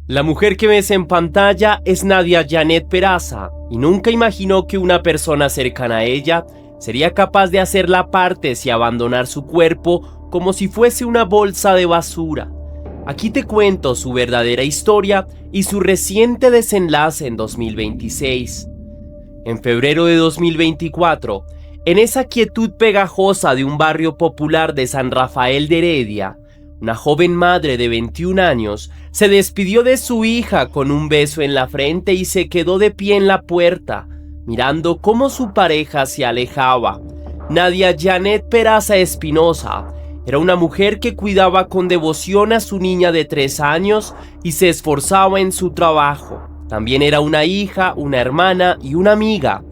La mujer que ves en pantalla es Nadia Janet Peraza y nunca imaginó que una persona cercana a ella sería capaz de hacerla partes y abandonar su cuerpo como si fuese una bolsa de basura. Aquí te cuento su verdadera historia y su reciente desenlace en 2026. En febrero de 2024, en esa quietud pegajosa de un barrio popular de San Rafael de Heredia, una joven madre de 21 años se despidió de su hija con un beso en la frente y se quedó de pie en la puerta, mirando cómo su pareja se alejaba. Nadia Janet Peraza Espinosa era una mujer que cuidaba con devoción a su niña de 3 años y se esforzaba en su trabajo. También era una hija, una hermana y una amiga.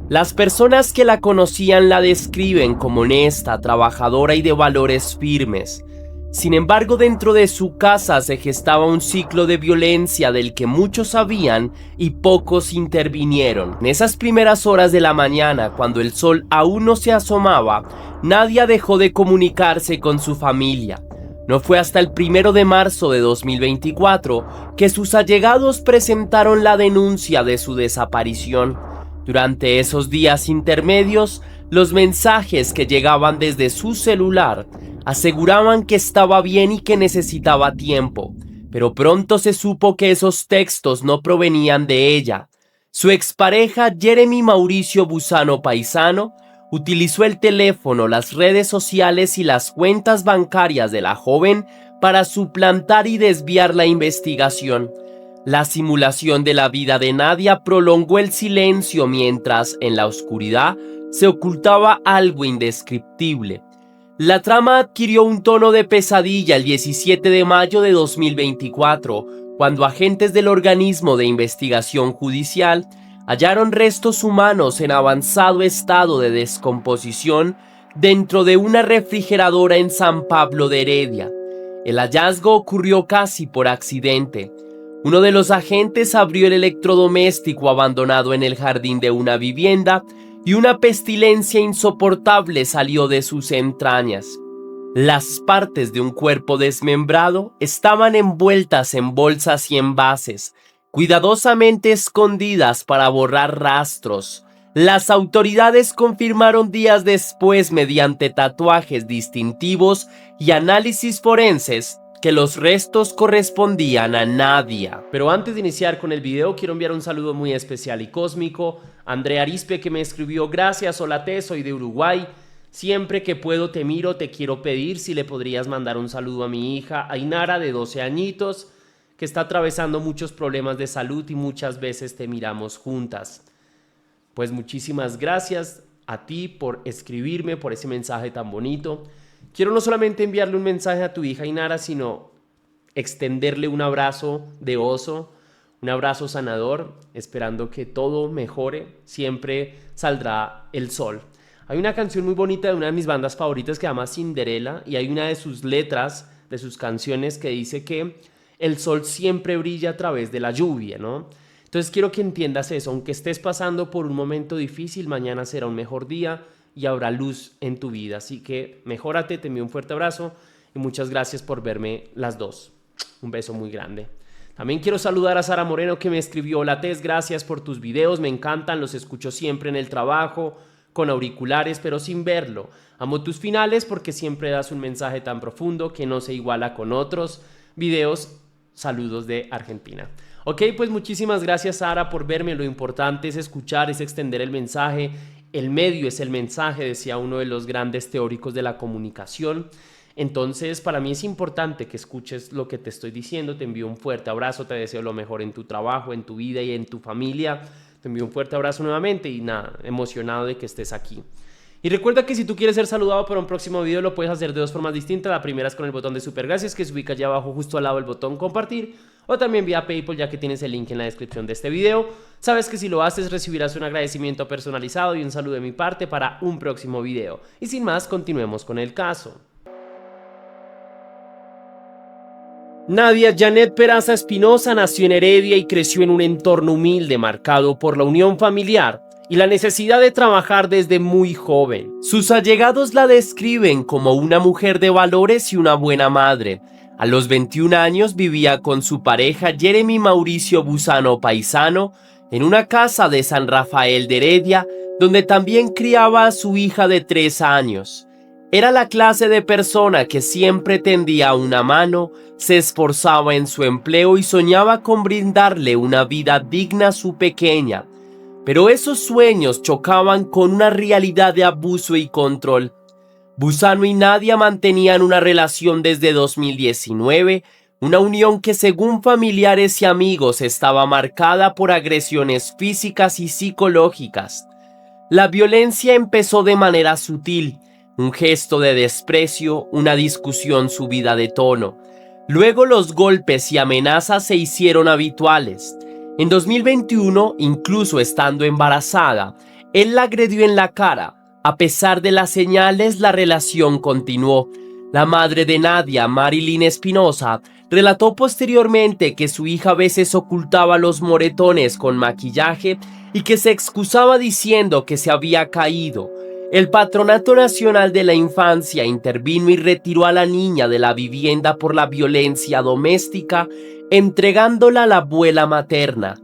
Las personas que la conocían la describen como honesta, trabajadora y de valores firmes. Sin embargo, dentro de su casa se gestaba un ciclo de violencia del que muchos sabían y pocos intervinieron. En esas primeras horas de la mañana, cuando el sol aún no se asomaba, Nadia dejó de comunicarse con su familia. No fue hasta el 1 de marzo de 2024 que sus allegados presentaron la denuncia de su desaparición. Durante esos días intermedios, los mensajes que llegaban desde su celular aseguraban que estaba bien y que necesitaba tiempo, pero pronto se supo que esos textos no provenían de ella. Su expareja Jeremy Mauricio Busano Paisano utilizó el teléfono, las redes sociales y las cuentas bancarias de la joven para suplantar y desviar la investigación. La simulación de la vida de Nadia prolongó el silencio mientras, en la oscuridad, se ocultaba algo indescriptible. La trama adquirió un tono de pesadilla el 17 de mayo de 2024, cuando agentes del organismo de investigación judicial hallaron restos humanos en avanzado estado de descomposición dentro de una refrigeradora en San Pablo de Heredia. El hallazgo ocurrió casi por accidente. Uno de los agentes abrió el electrodoméstico abandonado en el jardín de una vivienda y una pestilencia insoportable salió de sus entrañas. Las partes de un cuerpo desmembrado estaban envueltas en bolsas y envases, cuidadosamente escondidas para borrar rastros. Las autoridades confirmaron días después, mediante tatuajes distintivos y análisis forenses, que los restos correspondían a Nadia. Pero antes de iniciar con el video, quiero enviar un saludo muy especial y cósmico a Andrea Arispe, que me escribió: gracias, hola T, soy de Uruguay. Siempre que puedo te miro, te quiero pedir si le podrías mandar un saludo a mi hija Ainara, de 12 añitos, que está atravesando muchos problemas de salud y muchas veces te miramos juntas. Pues muchísimas gracias a ti por escribirme, por ese mensaje tan bonito. Quiero no solamente enviarle un mensaje a tu hija Ainara, sino extenderle un abrazo de oso, un abrazo sanador, esperando que todo mejore. Siempre saldrá el sol. Hay una canción muy bonita de una de mis bandas favoritas que se llama Cinderella, y hay una de sus letras, de sus canciones, que dice que el sol siempre brilla a través de la lluvia, ¿no? Entonces quiero que entiendas eso. Aunque estés pasando por un momento difícil, mañana será un mejor día y habrá luz en tu vida. Así que mejórate, te envío un fuerte abrazo y muchas gracias por verme las dos. Un beso muy grande. También quiero saludar a Sara Moreno, que me escribió: hola Tess, gracias por tus videos, me encantan, los escucho siempre en el trabajo, con auriculares, pero sin verlo. Amo tus finales porque siempre das un mensaje tan profundo que no se iguala con otros videos. Saludos de Argentina. Ok, pues muchísimas gracias, Sara, por verme. Lo importante es escuchar, es extender el mensaje. El medio es el mensaje, decía uno de los grandes teóricos de la comunicación. Entonces, para mí es importante que escuches lo que te estoy diciendo. Te envío un fuerte abrazo, te deseo lo mejor en tu trabajo, en tu vida y en tu familia. Te envío un fuerte abrazo nuevamente y nada, emocionado de que estés aquí. Y recuerda que si tú quieres ser saludado para un próximo video, lo puedes hacer de dos formas distintas. La primera es con el botón de super gracias, que se ubica allá abajo justo al lado del botón compartir, o también vía PayPal, ya que tienes el link en la descripción de este video. Sabes que si lo haces recibirás un agradecimiento personalizado y un saludo de mi parte para un próximo video. Y sin más, continuemos con el caso. Nadia Janet Peraza Espinosa nació en Heredia y creció en un entorno humilde marcado por la unión familiar y la necesidad de trabajar desde muy joven. Sus allegados la describen como una mujer de valores y una buena madre, A los 21 años vivía con su pareja Jeremy Mauricio Busano Paisano en una casa de San Rafael de Heredia, donde también criaba a su hija de 3 años. Era la clase de persona que siempre tendía una mano, se esforzaba en su empleo y soñaba con brindarle una vida digna a su pequeña. Pero esos sueños chocaban con una realidad de abuso y control. Busano y Nadia mantenían una relación desde 2019, una unión que según familiares y amigos estaba marcada por agresiones físicas y psicológicas. La violencia empezó de manera sutil, un gesto de desprecio, una discusión subida de tono. Luego los golpes y amenazas se hicieron habituales. En 2021, incluso estando embarazada, él la agredió en la cara. A pesar de las señales, la relación continuó. La madre de Nadia, Marilyn Espinosa, relató posteriormente que su hija a veces ocultaba los moretones con maquillaje y que se excusaba diciendo que se había caído. El Patronato Nacional de la Infancia intervino y retiró a la niña de la vivienda por la violencia doméstica, entregándola a la abuela materna.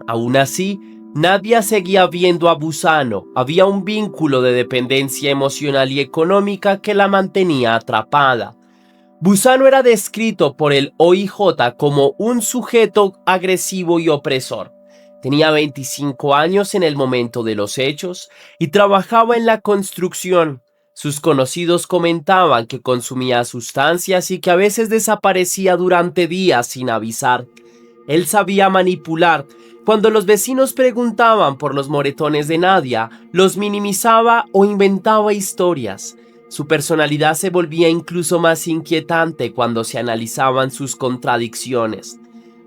Aún así, Nadia seguía viendo a Busano. Había un vínculo de dependencia emocional y económica que la mantenía atrapada. Busano era descrito por el OIJ como un sujeto agresivo y opresor. Tenía 25 años en el momento de los hechos y trabajaba en la construcción. Sus conocidos comentaban que consumía sustancias y que a veces desaparecía durante días sin avisar. Él sabía manipular. Cuando los vecinos preguntaban por los moretones de Nadia, los minimizaba o inventaba historias. Su personalidad se volvía incluso más inquietante cuando se analizaban sus contradicciones.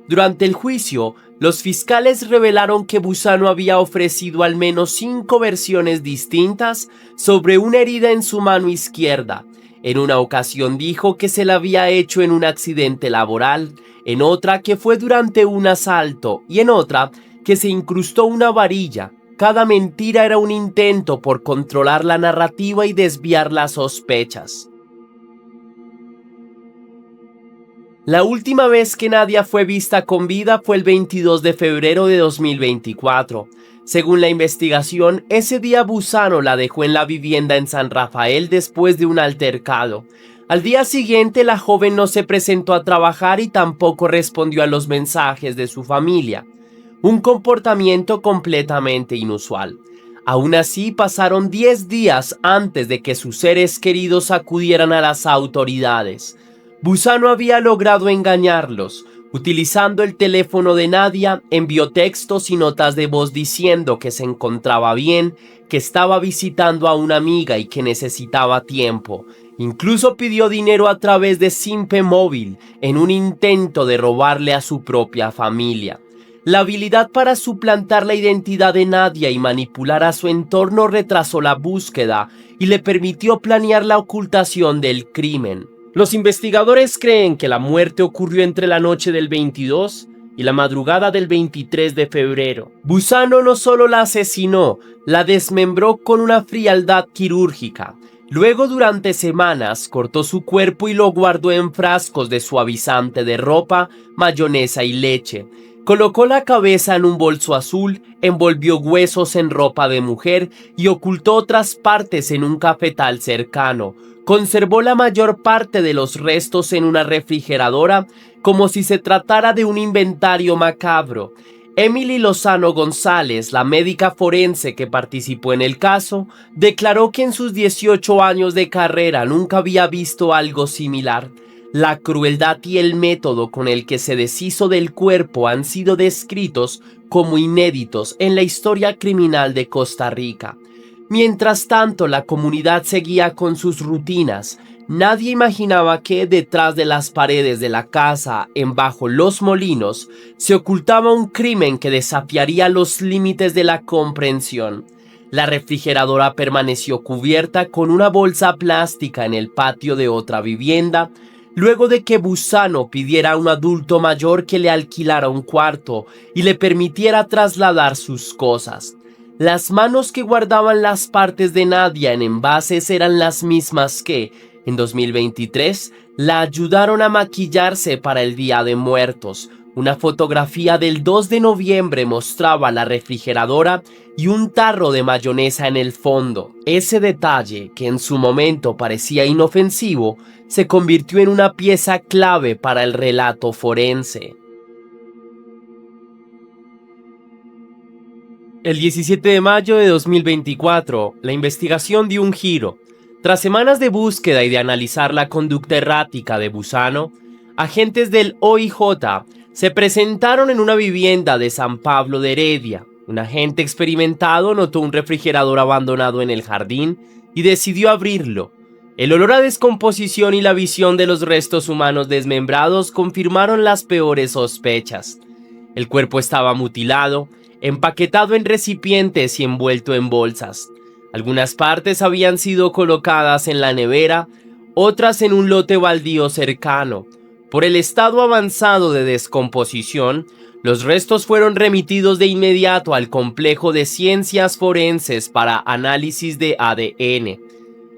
Durante el juicio, los fiscales revelaron que Busano había ofrecido al menos 5 versiones distintas sobre una herida en su mano izquierda. En una ocasión dijo que se la había hecho en un accidente laboral, en otra que fue durante un asalto y en otra que se incrustó una varilla. Cada mentira era un intento por controlar la narrativa y desviar las sospechas. La última vez que Nadia fue vista con vida fue el 22 de febrero de 2024. Según la investigación, ese día Busano la dejó en la vivienda en San Rafael después de un altercado. Al día siguiente, la joven no se presentó a trabajar y tampoco respondió a los mensajes de su familia. Un comportamiento completamente inusual. Aún así, pasaron 10 días antes de que sus seres queridos acudieran a las autoridades. Busano había logrado engañarlos. Utilizando el teléfono de Nadia, envió textos y notas de voz diciendo que se encontraba bien, que estaba visitando a una amiga y que necesitaba tiempo. Incluso pidió dinero a través de Simpe Móvil en un intento de robarle a su propia familia. La habilidad para suplantar la identidad de Nadia y manipular a su entorno retrasó la búsqueda y le permitió planear la ocultación del crimen. Los investigadores creen que la muerte ocurrió entre la noche del 22 y la madrugada del 23 de febrero. Busano no solo la asesinó, la desmembró con una frialdad quirúrgica. Luego, durante semanas, cortó su cuerpo y lo guardó en frascos de suavizante de ropa, mayonesa y leche. Colocó la cabeza en un bolso azul, envolvió huesos en ropa de mujer y ocultó otras partes en un cafetal cercano. Conservó la mayor parte de los restos en una refrigeradora como si se tratara de un inventario macabro. Emily Lozano González, la médica forense que participó en el caso, declaró que en sus 18 años de carrera nunca había visto algo similar. La crueldad y el método con el que se deshizo del cuerpo han sido descritos como inéditos en la historia criminal de Costa Rica. Mientras tanto, la comunidad seguía con sus rutinas. Nadie imaginaba que detrás de las paredes de la casa, en Bajo los Molinos, se ocultaba un crimen que desafiaría los límites de la comprensión. La refrigeradora permaneció cubierta con una bolsa plástica en el patio de otra vivienda, luego de que Busano pidiera a un adulto mayor que le alquilara un cuarto y le permitiera trasladar sus cosas. Las manos que guardaban las partes de Nadia en envases eran las mismas que, En 2023, la ayudaron a maquillarse para el Día de Muertos. Una fotografía del 2 de noviembre mostraba la refrigeradora y un tarro de mayonesa en el fondo. Ese detalle, que en su momento parecía inofensivo, se convirtió en una pieza clave para el relato forense. El 17 de mayo de 2024, la investigación dio un giro. Tras semanas de búsqueda y de analizar la conducta errática de Busano, agentes del OIJ se presentaron en una vivienda de San Pablo de Heredia. Un agente experimentado notó un refrigerador abandonado en el jardín y decidió abrirlo. El olor a descomposición y la visión de los restos humanos desmembrados confirmaron las peores sospechas. El cuerpo estaba mutilado, empaquetado en recipientes y envuelto en bolsas. Algunas partes habían sido colocadas en la nevera, otras en un lote baldío cercano. Por el estado avanzado de descomposición, los restos fueron remitidos de inmediato al complejo de ciencias forenses para análisis de ADN.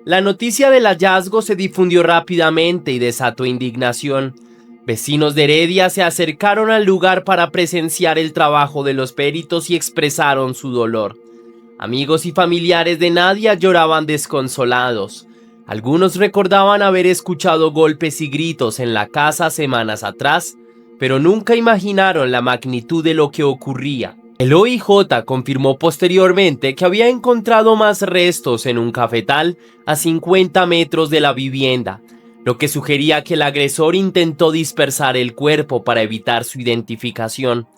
La noticia del hallazgo se difundió rápidamente y desató indignación. Vecinos de Heredia se acercaron al lugar para presenciar el trabajo de los peritos y expresaron su dolor. Amigos y familiares de Nadia lloraban desconsolados. Algunos recordaban haber escuchado golpes y gritos en la casa semanas atrás, pero nunca imaginaron la magnitud de lo que ocurría. El OIJ confirmó posteriormente que había encontrado más restos en un cafetal a 50 metros de la vivienda, lo que sugería que el agresor intentó dispersar el cuerpo para evitar su identificación.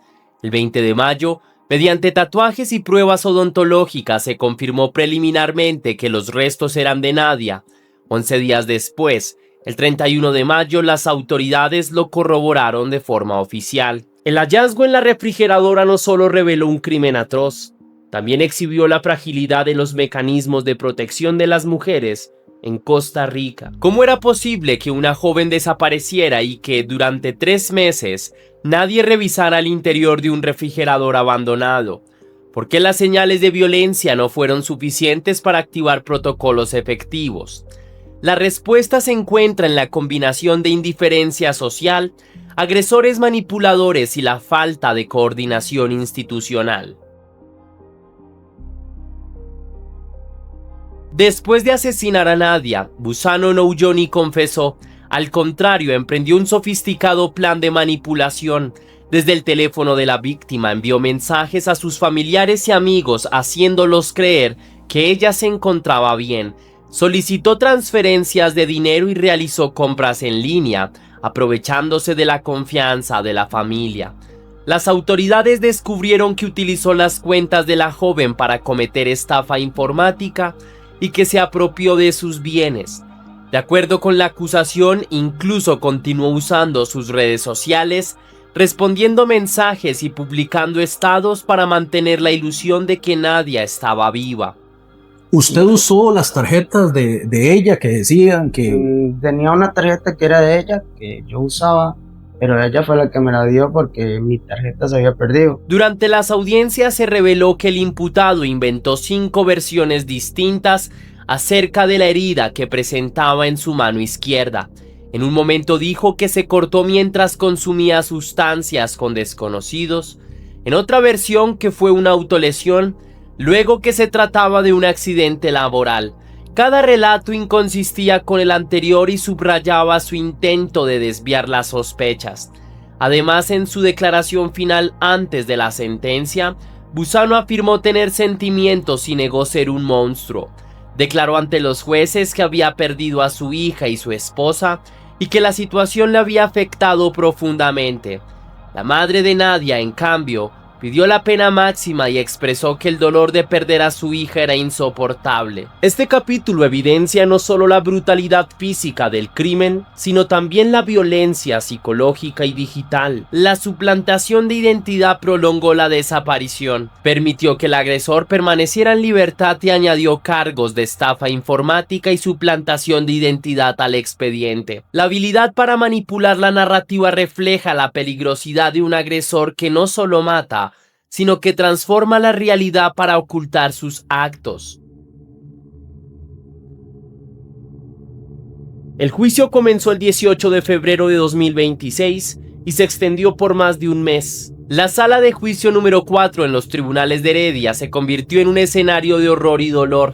El 20 de mayo, mediante tatuajes y pruebas odontológicas, se confirmó preliminarmente que los restos eran de Nadia. 11 días después, el 31 de mayo, las autoridades lo corroboraron de forma oficial. El hallazgo en la refrigeradora no solo reveló un crimen atroz, también exhibió la fragilidad de los mecanismos de protección de las mujeres en Costa Rica. ¿Cómo era posible que una joven desapareciera y que durante 3 meses nadie revisara el interior de un refrigerador abandonado? ¿Por qué las señales de violencia no fueron suficientes para activar protocolos efectivos? La respuesta se encuentra en la combinación de indiferencia social, agresores manipuladores y la falta de coordinación institucional. Después de asesinar a Nadia, Busano no huyó ni confesó. Al contrario, emprendió un sofisticado plan de manipulación. Desde el teléfono de la víctima envió mensajes a sus familiares y amigos haciéndolos creer que ella se encontraba bien. Solicitó transferencias de dinero y realizó compras en línea, aprovechándose de la confianza de la familia. Las autoridades descubrieron que utilizó las cuentas de la joven para cometer estafa informática y que se apropió de sus bienes. De acuerdo con la acusación, incluso continuó usando sus redes sociales, respondiendo mensajes y publicando estados para mantener la ilusión de que Nadia estaba viva. ¿Usted usó las tarjetas de ella que decían que...? Tenía una tarjeta que era de ella, que yo usaba, pero ella fue la que me la dio porque mi tarjeta se había perdido. Durante las audiencias se reveló que el imputado inventó 5 versiones distintas acerca de la herida que presentaba en su mano izquierda. En un momento dijo que se cortó mientras consumía sustancias con desconocidos. En otra versión que fue una autolesión, luego que se trataba de un accidente laboral. Cada relato inconsistía con el anterior y subrayaba su intento de desviar las sospechas. Además, en su declaración final antes de la sentencia, Busano afirmó tener sentimientos y negó ser un monstruo. Declaró ante los jueces que había perdido a su hija y su esposa y que la situación le había afectado profundamente. La madre de Nadia, en cambio, pidió la pena máxima y expresó que el dolor de perder a su hija era insoportable. Este capítulo evidencia no solo la brutalidad física del crimen, sino también la violencia psicológica y digital. La suplantación de identidad prolongó la desaparición, permitió que el agresor permaneciera en libertad y añadió cargos de estafa informática y suplantación de identidad al expediente. La habilidad para manipular la narrativa refleja la peligrosidad de un agresor que no solo mata, sino que transforma la realidad para ocultar sus actos. El juicio comenzó el 18 de febrero de 2026 y se extendió por más de un mes. La sala de juicio número 4 en los tribunales de Heredia se convirtió en un escenario de horror y dolor.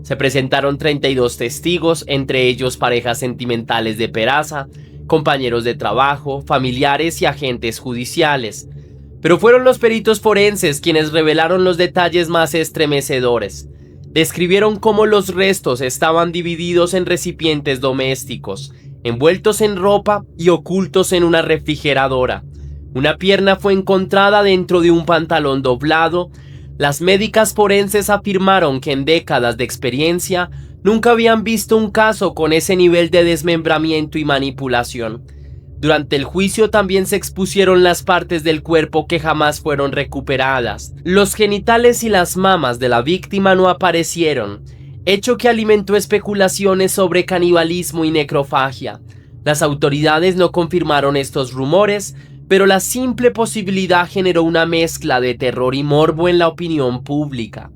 Se presentaron 32 testigos, entre ellos parejas sentimentales de Peraza, compañeros de trabajo, familiares y agentes judiciales. Pero fueron los peritos forenses quienes revelaron los detalles más estremecedores. Describieron cómo los restos estaban divididos en recipientes domésticos, envueltos en ropa y ocultos en una refrigeradora. Una pierna fue encontrada dentro de un pantalón doblado. Las médicas forenses afirmaron que en décadas de experiencia nunca habían visto un caso con ese nivel de desmembramiento y manipulación. Durante el juicio también se expusieron las partes del cuerpo que jamás fueron recuperadas. Los genitales y las mamas de la víctima no aparecieron, hecho que alimentó especulaciones sobre canibalismo y necrofagia. Las autoridades no confirmaron estos rumores, pero la simple posibilidad generó una mezcla de terror y morbo en la opinión pública.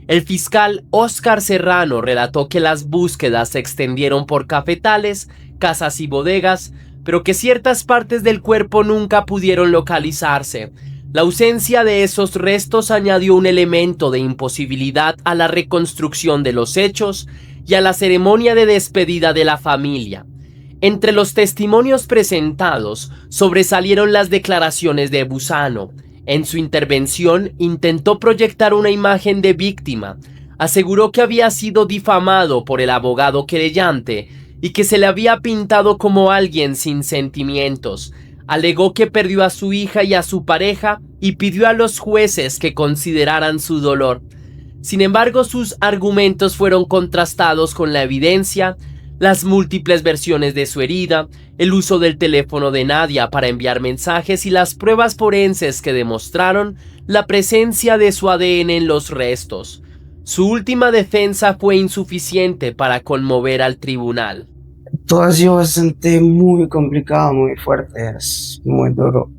El fiscal Óscar Serrano relató que las búsquedas se extendieron por cafetales, casas y bodegas, pero que ciertas partes del cuerpo nunca pudieron localizarse. La ausencia de esos restos añadió un elemento de imposibilidad a la reconstrucción de los hechos y a la ceremonia de despedida de la familia. Entre los testimonios presentados sobresalieron las declaraciones de Busano. En su intervención intentó proyectar una imagen de víctima. Aseguró que había sido difamado por el abogado querellante y que se le había pintado como alguien sin sentimientos. Alegó que perdió a su hija y a su pareja y pidió a los jueces que consideraran su dolor. Sin embargo, sus argumentos fueron contrastados con la evidencia, las múltiples versiones de su herida, el uso del teléfono de Nadia para enviar mensajes y las pruebas forenses que demostraron la presencia de su ADN en los restos. Su última defensa fue insuficiente para conmover al tribunal. Todo ha sido bastante muy complicado, muy fuerte, es muy duro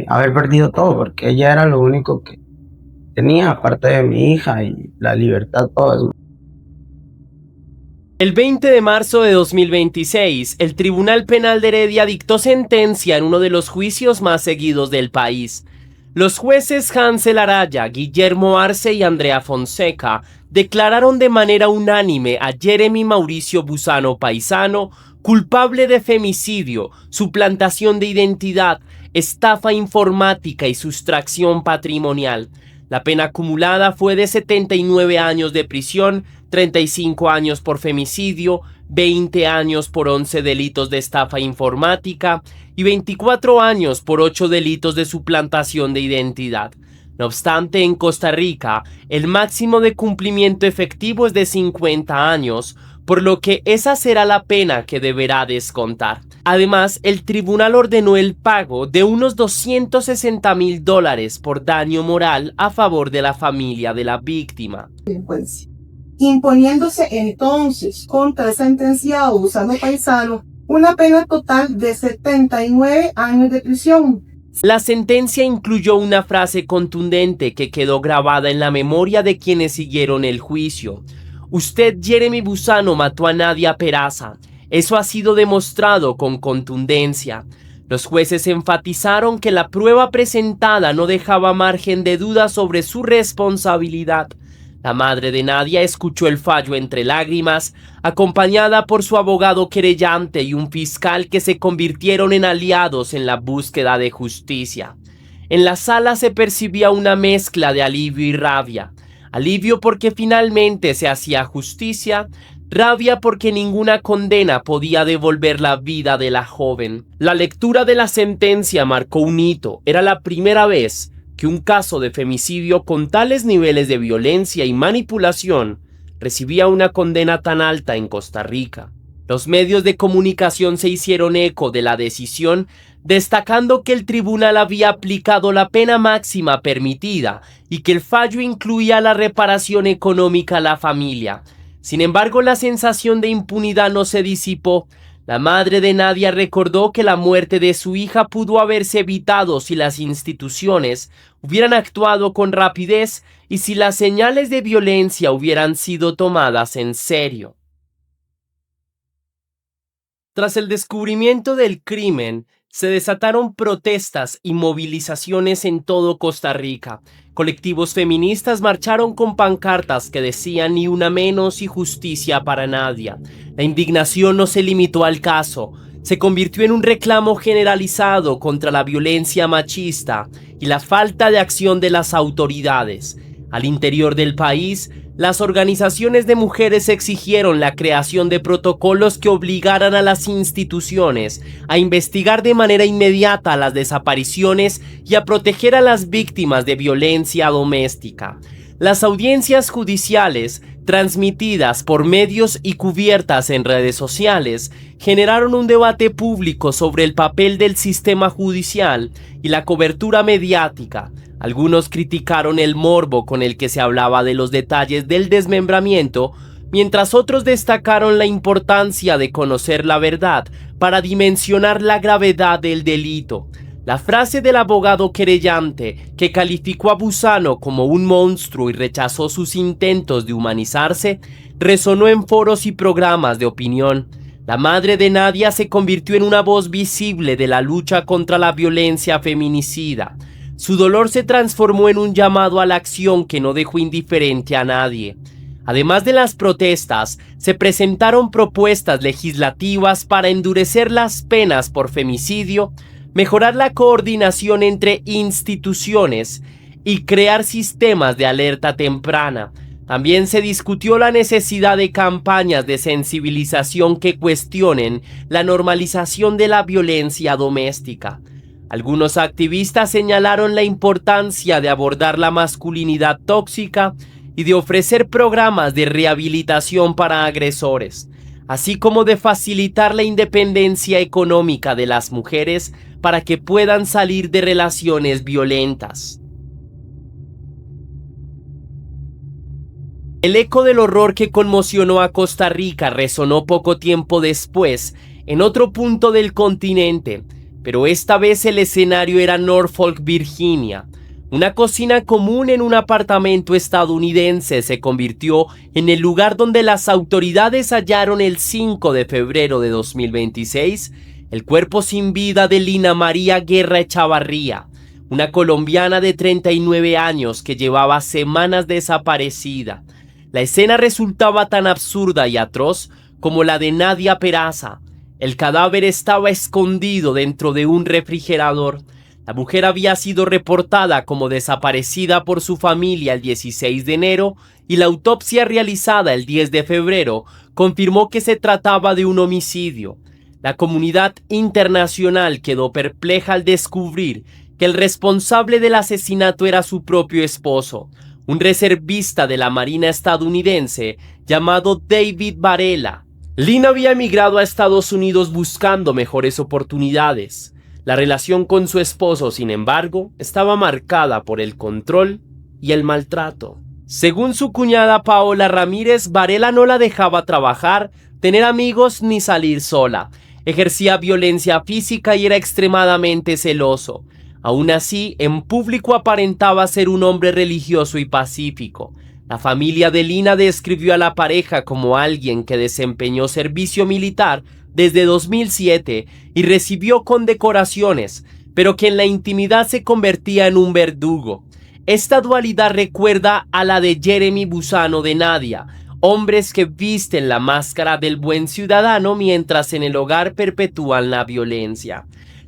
haber perdido todo, porque ella era lo único que tenía, aparte de mi hija y la libertad, todo eso. El 20 de marzo de 2026, el Tribunal Penal de Heredia dictó sentencia en uno de los juicios más seguidos del país. Los jueces Hansel Araya, Guillermo Arce y Andrea Fonseca declararon de manera unánime a Jeremy Mauricio Busano Paisano culpable de femicidio, suplantación de identidad, estafa informática y sustracción patrimonial. La pena acumulada fue de 79 años de prisión, 35 años por femicidio, 20 años por 11 delitos de estafa informática y 24 años por 8 delitos de suplantación de identidad. No obstante, en Costa Rica, el máximo de cumplimiento efectivo es de 50 años, por lo que esa será la pena que deberá descontar. Además, el tribunal ordenó el pago de unos $260,000 por daño moral a favor de la familia de la víctima. Imponiéndose entonces contra el sentenciado Busano Paisano una pena total de 79 años de prisión. La sentencia incluyó una frase contundente que quedó grabada en la memoria de quienes siguieron el juicio. Usted, Jeremy Busano, mató a Nadia Peraza. Eso ha sido demostrado con contundencia. Los jueces enfatizaron que la prueba presentada no dejaba margen de duda sobre su responsabilidad. La madre de Nadia escuchó el fallo entre lágrimas, acompañada por su abogado querellante y un fiscal que se convirtieron en aliados en la búsqueda de justicia. En la sala se percibía una mezcla de alivio y rabia. Alivio porque finalmente se hacía justicia, rabia porque ninguna condena podía devolver la vida de la joven. La lectura de la sentencia marcó un hito. Era la primera vez que un caso de femicidio con tales niveles de violencia y manipulación recibía una condena tan alta en Costa Rica. Los medios de comunicación se hicieron eco de la decisión, destacando que el tribunal había aplicado la pena máxima permitida y que el fallo incluía la reparación económica a la familia. Sin embargo, la sensación de impunidad no se disipó. La madre de Nadia recordó que la muerte de su hija pudo haberse evitado si las instituciones hubieran actuado con rapidez y si las señales de violencia hubieran sido tomadas en serio. Tras el descubrimiento del crimen, se desataron protestas y movilizaciones en todo Costa Rica. Colectivos feministas marcharon con pancartas que decían "ni una menos" y "justicia para Nadia". La indignación no se limitó al caso, se convirtió en un reclamo generalizado contra la violencia machista y la falta de acción de las autoridades. Al interior del país, las organizaciones de mujeres exigieron la creación de protocolos que obligaran a las instituciones a investigar de manera inmediata las desapariciones y a proteger a las víctimas de violencia doméstica. Las audiencias judiciales, transmitidas por medios y cubiertas en redes sociales, generaron un debate público sobre el papel del sistema judicial y la cobertura mediática. Algunos criticaron el morbo con el que se hablaba de los detalles del desmembramiento, mientras otros destacaron la importancia de conocer la verdad para dimensionar la gravedad del delito. La frase del abogado querellante, que calificó a Busano como un monstruo y rechazó sus intentos de humanizarse, resonó en foros y programas de opinión. La madre de Nadia se convirtió en una voz visible de la lucha contra la violencia feminicida. Su dolor se transformó en un llamado a la acción que no dejó indiferente a nadie. Además de las protestas, se presentaron propuestas legislativas para endurecer las penas por femicidio, mejorar la coordinación entre instituciones y crear sistemas de alerta temprana. También se discutió la necesidad de campañas de sensibilización que cuestionen la normalización de la violencia doméstica. Algunos activistas señalaron la importancia de abordar la masculinidad tóxica y de ofrecer programas de rehabilitación para agresores, así como de facilitar la independencia económica de las mujeres para que puedan salir de relaciones violentas. El eco del horror que conmocionó a Costa Rica resonó poco tiempo después en otro punto del continente, pero esta vez el escenario era Norfolk, Virginia. Una cocina común en un apartamento estadounidense se convirtió en el lugar donde las autoridades hallaron el 5 de febrero de 2026 el cuerpo sin vida de Lina María Guerra Echavarría, una colombiana de 39 años que llevaba semanas desaparecida. La escena resultaba tan absurda y atroz como la de Nadia Peraza. El cadáver estaba escondido dentro de un refrigerador. La mujer había sido reportada como desaparecida por su familia el 16 de enero y la autopsia realizada el 10 de febrero confirmó que se trataba de un homicidio. La comunidad internacional quedó perpleja al descubrir que el responsable del asesinato era su propio esposo, un reservista de la Marina estadounidense llamado David Varela. Lina había emigrado a Estados Unidos buscando mejores oportunidades. La relación con su esposo, sin embargo, estaba marcada por el control y el maltrato. Según su cuñada Paola Ramírez, Varela no la dejaba trabajar, tener amigos ni salir sola. Ejercía violencia física y era extremadamente celoso. Aún así, en público aparentaba ser un hombre religioso y pacífico. La familia de Lina describió a la pareja como alguien que desempeñó servicio militar desde 2007 y recibió condecoraciones, pero que en la intimidad se convertía en un verdugo. Esta dualidad recuerda a la de Jeremy Busano de Nadia, hombres que visten la máscara del buen ciudadano mientras en el hogar perpetúan la violencia.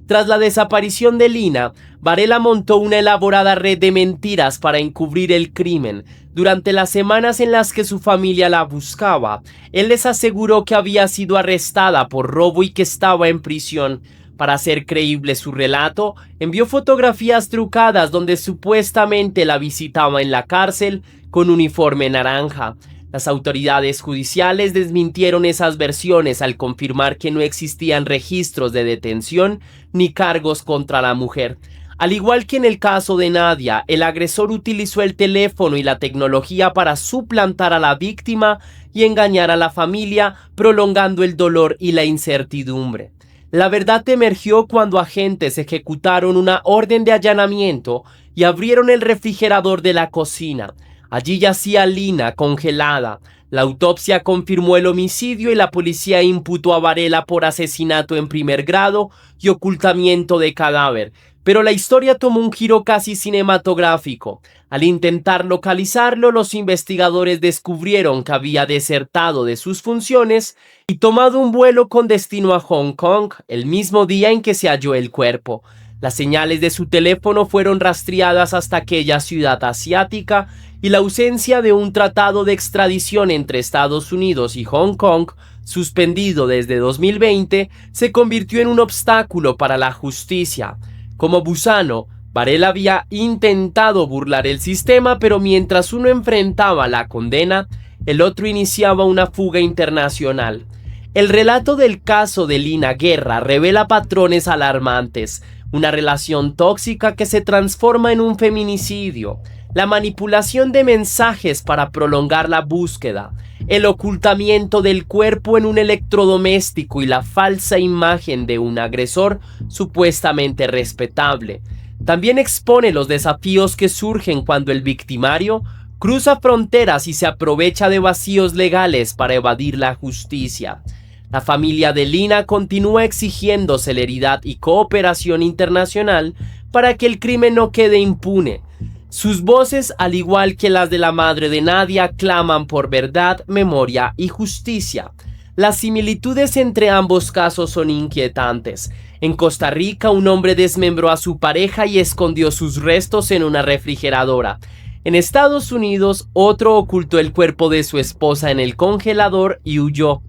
Tras la desaparición de Lina, Varela montó una elaborada red de mentiras para encubrir el crimen. Durante las semanas en las que su familia la buscaba, él les aseguró que había sido arrestada por robo y que estaba en prisión. Para hacer creíble su relato, envió fotografías trucadas donde supuestamente la visitaba en la cárcel con uniforme naranja. Las autoridades judiciales desmintieron esas versiones al confirmar que no existían registros de detención ni cargos contra la mujer. Al igual que en el caso de Nadia, el agresor utilizó el teléfono y la tecnología para suplantar a la víctima y engañar a la familia, prolongando el dolor y la incertidumbre. La verdad emergió cuando agentes ejecutaron una orden de allanamiento y abrieron el refrigerador de la cocina. Allí yacía Lina congelada. La autopsia confirmó el homicidio y la policía imputó a Varela por asesinato en primer grado y ocultamiento de cadáver. Pero la historia tomó un giro casi cinematográfico. Al intentar localizarlo, los investigadores descubrieron que había desertado de sus funciones y tomado un vuelo con destino a Hong Kong el mismo día en que se halló el cuerpo. Las señales de su teléfono fueron rastreadas hasta aquella ciudad asiática y la ausencia de un tratado de extradición entre Estados Unidos y Hong Kong, suspendido desde 2020, se convirtió en un obstáculo para la justicia. Como gusano, Varela había intentado burlar el sistema, pero mientras uno enfrentaba la condena, el otro iniciaba una fuga internacional. El relato del caso de Lina Guerra revela patrones alarmantes, una relación tóxica que se transforma en un feminicidio, la manipulación de mensajes para prolongar la búsqueda, el ocultamiento del cuerpo en un electrodoméstico y la falsa imagen de un agresor supuestamente respetable. También expone los desafíos que surgen cuando el victimario cruza fronteras y se aprovecha de vacíos legales para evadir la justicia. La familia de Lina continúa exigiendo celeridad y cooperación internacional para que el crimen no quede impune. Sus voces, al igual que las de la madre de Nadia, claman por verdad, memoria y justicia. Las similitudes entre ambos casos son inquietantes. En Costa Rica, un hombre desmembró a su pareja y escondió sus restos en una refrigeradora. En Estados Unidos, otro ocultó el cuerpo de su esposa en el congelador y huyó.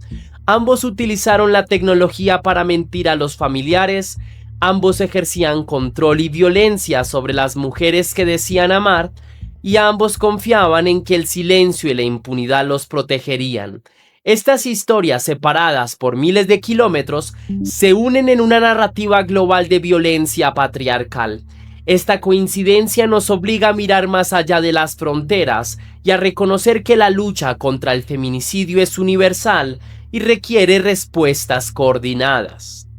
Ambos utilizaron la tecnología para mentir a los familiares. Ambos ejercían control y violencia sobre las mujeres que decían amar, y ambos confiaban en que el silencio y la impunidad los protegerían. Estas historias, separadas por miles de kilómetros, se unen en una narrativa global de violencia patriarcal. Esta coincidencia nos obliga a mirar más allá de las fronteras y a reconocer que la lucha contra el feminicidio es universal y requiere respuestas coordinadas.